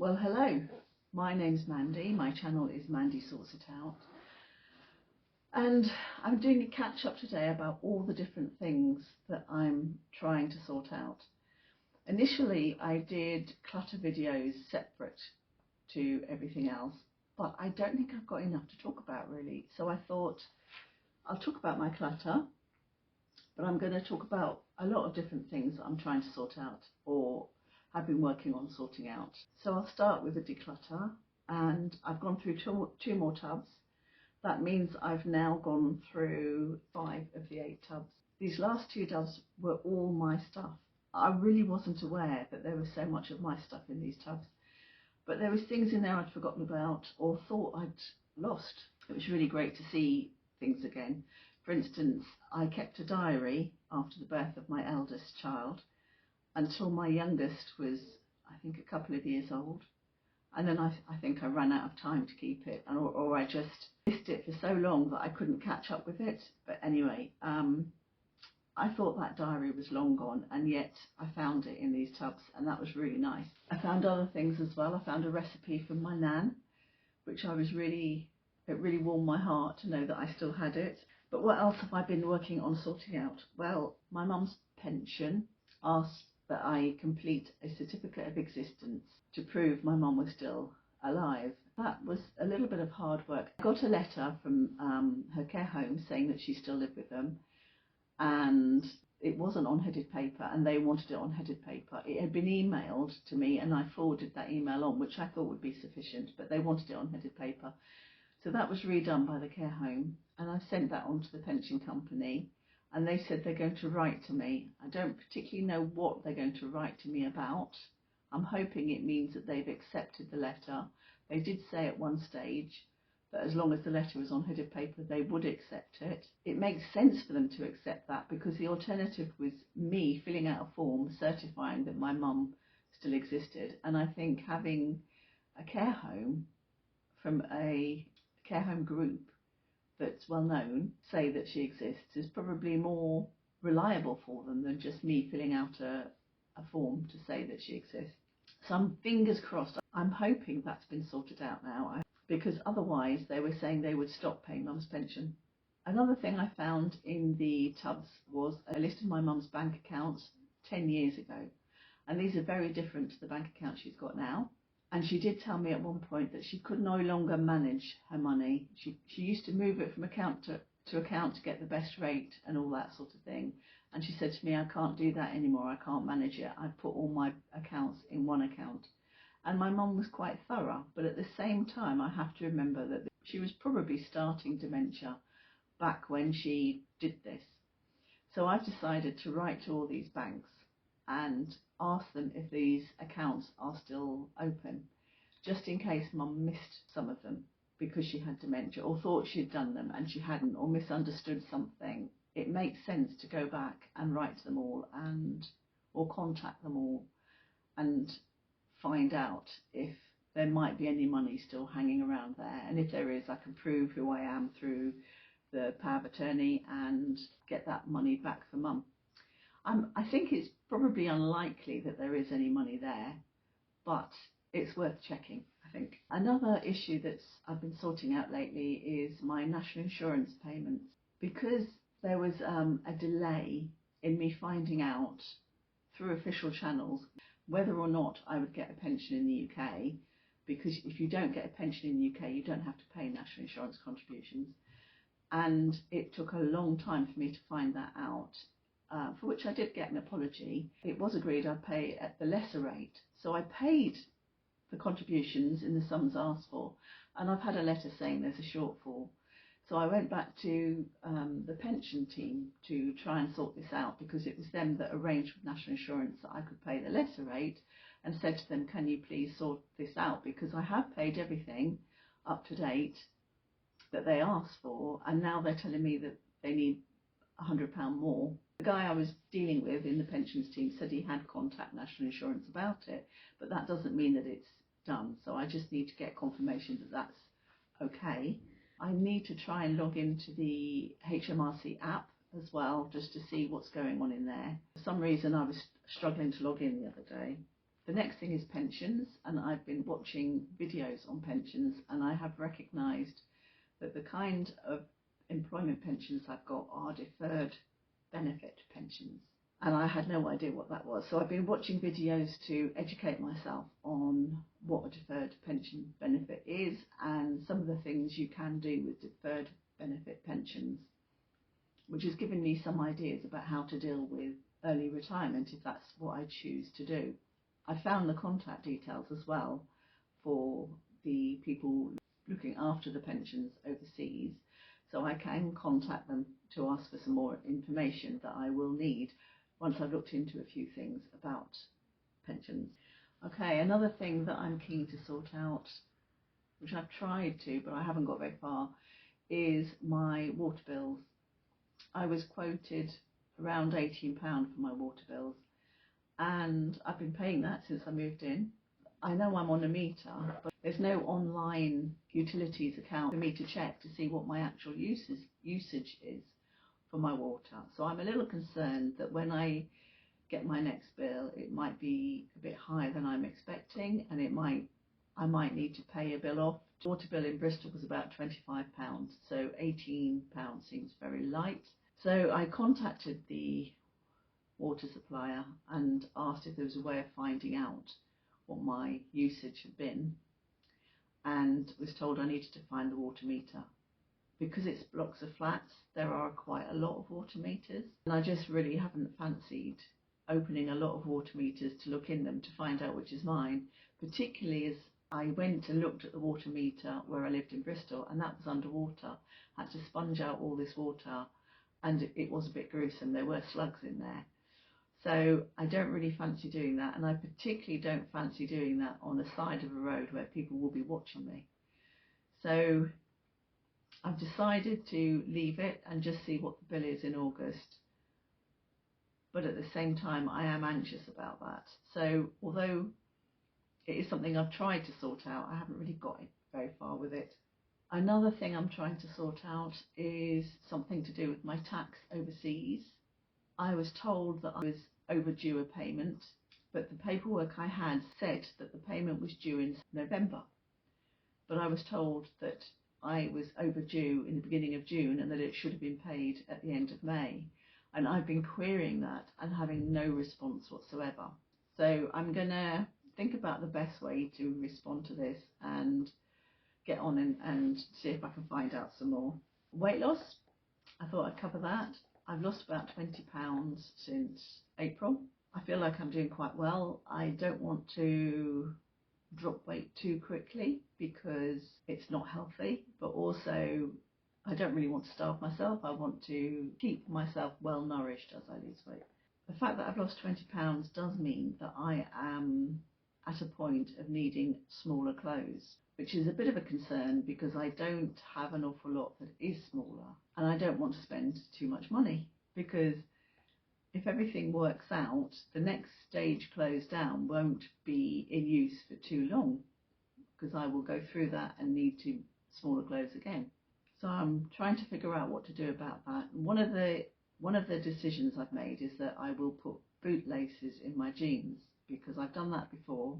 Well, hello, my name's Mandy. My channel is Mandy Sorts It Out, and I'm doing a catch up today about all the different things that I'm trying to sort out. Initially I did clutter videos separate to everything else, but I don't think I've got enough to talk about really, so I thought I'll talk about my clutter, but I'm going to talk about a lot of different things that I'm trying to sort out or have been working on sorting out. So I'll start with a declutter, and I've gone through two more tubs. That means I've now gone through 5 of the 8 tubs. These last 2 tubs were all my stuff. I really wasn't aware that there was so much of my stuff in these tubs, but there was things in there I'd forgotten about or thought I'd lost. It was really great to see things again. For instance, I kept a diary after the birth of my eldest child until my youngest was, I think, a couple of years old. And then I think I ran out of time to keep it, or I just missed it for so long that I couldn't catch up with it. But anyway, I thought that diary was long gone, and yet I found it in these tubs, and that was really nice. I found other things as well. I found a recipe from my nan, which it really warmed my heart to know that I still had it. But what else have I been working on sorting out? Well, my mum's pension asked that I complete a certificate of existence to prove my mum was still alive. That was a little bit of hard work. I got a letter from her care home saying that she still lived with them, and it wasn't on headed paper, and they wanted it on headed paper. It had been emailed to me, and I forwarded that email on, which I thought would be sufficient, but they wanted it on headed paper. So that was redone by the care home, and I sent that on to the pension company, and they said they're going to write to me. I don't particularly know what they're going to write to me about. I'm hoping it means that they've accepted the letter. They did say at one stage that as long as the letter was on headed paper, they would accept it. It makes sense for them to accept that, because the alternative was me filling out a form certifying that my mum still existed. And I think having a care home from a care home group that's well known say that she exists is probably more reliable for them than just me filling out a form to say that she exists. So I'm fingers crossed. I'm hoping that's been sorted out now, because otherwise they were saying they would stop paying mum's pension. Another thing I found in the tubs was a list of my mum's bank accounts 10 years ago, and these are very different to the bank account she's got now. And she did tell me at one point that she could no longer manage her money. She used to move it from account to account to get the best rate and all that sort of thing. And she said to me, I can't do that anymore. I can't manage it. I put all my accounts in one account. And my mum was quite thorough. But at the same time, I have to remember that she was probably starting dementia back when she did this. So I've decided to write to all these banks and ask them if these accounts are still open, just in case mum missed some of them because she had dementia, or thought she'd done them and she hadn't, or misunderstood something. It makes sense to go back and write to them all, or contact them all and find out if there might be any money still hanging around there, and if there is, I can prove who I am through the power of attorney and get that money back for mum. I think it's probably unlikely that there is any money there, but it's worth checking, I think. Another issue that I've been sorting out lately is my national insurance payments. Because there was a delay in me finding out through official channels whether or not I would get a pension in the UK, because if you don't get a pension in the UK, you don't have to pay national insurance contributions. And it took a long time for me to find that out. For which I did get an apology. It was agreed I'd pay at the lesser rate. So I paid the contributions in the sums asked for, and I've had a letter saying there's a shortfall. So I went back to the pension team to try and sort this out, because it was them that arranged with national insurance that I could pay the lesser rate, and said to them, can you please sort this out, because I have paid everything up to date that they asked for, and now they're telling me that they need £100 more. The guy I was dealing with in the pensions team said he had contacted national insurance about it, but that doesn't mean that it's done. So I just need to get confirmation that that's okay. I need to try and log into the HMRC app as well, just to see what's going on in there. For some reason I was struggling to log in the other day. The next thing is pensions, and I've been watching videos on pensions, and I have recognised that the kind of employment pensions I've got are deferred benefit pensions, and I had no idea what that was. So I've been watching videos to educate myself on what a deferred pension benefit is and some of the things you can do with deferred benefit pensions, which has given me some ideas about how to deal with early retirement if that's what I choose to do. I found the contact details as well for the people looking after the pensions overseas, so I can contact them to ask for some more information that I will need once I've looked into a few things about pensions. Okay, another thing that I'm keen to sort out, which I've tried to but I haven't got very far, is my water bills. I was quoted around £18 for my water bills, and I've been paying that since I moved in. I know I'm on a meter, but there's no online utilities account for me to check to see what my actual usage is for my water. So I'm a little concerned that when I get my next bill, it might be a bit higher than I'm expecting, and I might need to pay a bill off. The water bill in Bristol was about £25, so £18 seems very light. So I contacted the water supplier and asked if there was a way of finding out what my usage had been, and was told I needed to find the water meter. Because it's blocks of flats, there are quite a lot of water meters, and I just really haven't fancied opening a lot of water meters to look in them to find out which is mine, particularly as I went and looked at the water meter where I lived in Bristol, and that was underwater. I had to sponge out all this water, and it was a bit gruesome. There were slugs in there. So I don't really fancy doing that, and I particularly don't fancy doing that on the side of a road where people will be watching me. So I've decided to leave it and just see what the bill is in August. But at the same time, I am anxious about that. So although it is something I've tried to sort out, I haven't really got very far with it. Another thing I'm trying to sort out is something to do with my tax overseas. I was told that I was overdue a payment, but the paperwork I had said that the payment was due in November. But I was told that I was overdue in the beginning of June and that it should have been paid at the end of May. And I've been querying that and having no response whatsoever. So I'm going to think about the best way to respond to this and get on and see if I can find out some more. Weight loss, I thought I'd cover that. I've lost about £20 since April. I feel like I'm doing quite well. I don't want to drop weight too quickly because it's not healthy, but also I don't really want to starve myself. I want to keep myself well nourished as I lose weight. The fact that I've lost £20 does mean that I am at a point of needing smaller clothes, which is a bit of a concern because I don't have an awful lot that is smaller, and I don't want to spend too much money, because if everything works out, the next stage clothes down won't be in use for too long, because I will go through that and need to smaller clothes again. So I'm trying to figure out what to do about that. And one of the decisions I've made is that I will put boot laces in my jeans, because I've done that before.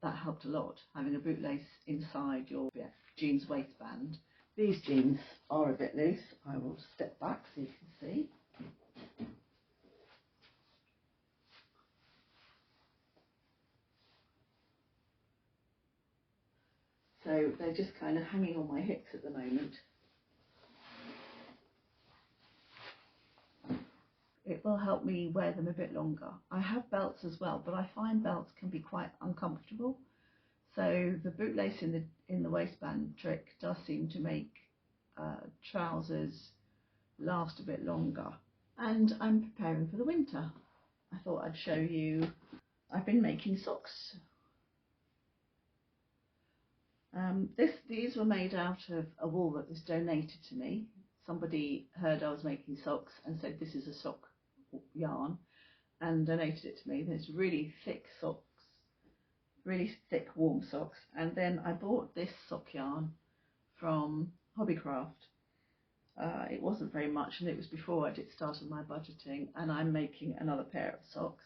That helped a lot, having a bootlace inside your jeans waistband. These jeans are a bit loose. I will step back so you can see. So they're just kind of hanging on my hips at the moment. It will help me wear them a bit longer. I have belts as well, but I find belts can be quite uncomfortable. So the bootlace in the waistband trick does seem to make trousers last a bit longer. And I'm preparing for the winter. I thought I'd show you. I've been making socks. These were made out of a wool that was donated to me. Somebody heard I was making socks and said this is a sock yarn and donated it to me. There's really thick socks, really thick warm socks. And then I bought this sock yarn from Hobbycraft. It wasn't very much, and it was before I started my budgeting, and I'm making another pair of socks.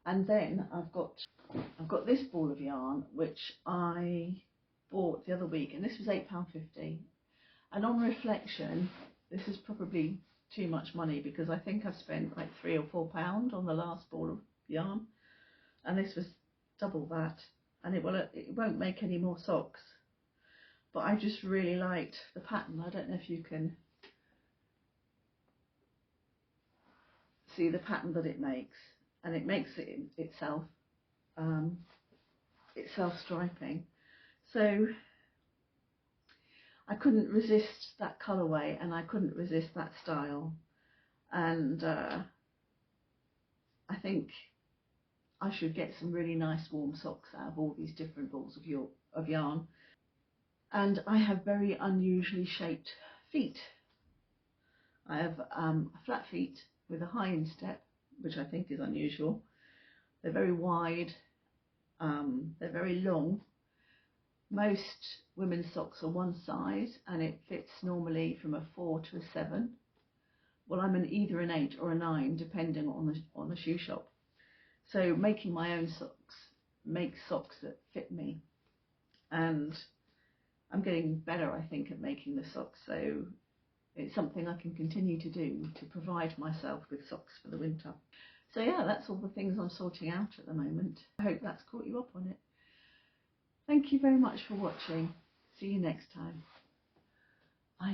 And then I've got this ball of yarn which I bought the other week, and this was £8.50. And on reflection, this is probably too much money, because I think I've spent like £3 or £4 on the last ball of yarn, and this was double that, and it won't make any more socks. But I just really liked the pattern. I don't know if you can see the pattern that it makes, and it makes it itself striping. So I couldn't resist that colourway, and I couldn't resist that style, and I think I should get some really nice warm socks out of all these different balls of yarn. And I have very unusually shaped feet. I have flat feet with a high instep, which I think is unusual. They're very wide, they're very long. Most women's socks are one size, and it fits normally from a 4 to a 7. Well, I'm either an 8 or a 9, depending on the shoe shop. So making my own socks makes socks that fit me, and I'm getting better, I think, at making the socks, so it's something I can continue to do to provide myself with socks for the winter. So yeah, that's all the things I'm sorting out at the moment. I hope that's caught you up on it. Thank you very much for watching. See you next time.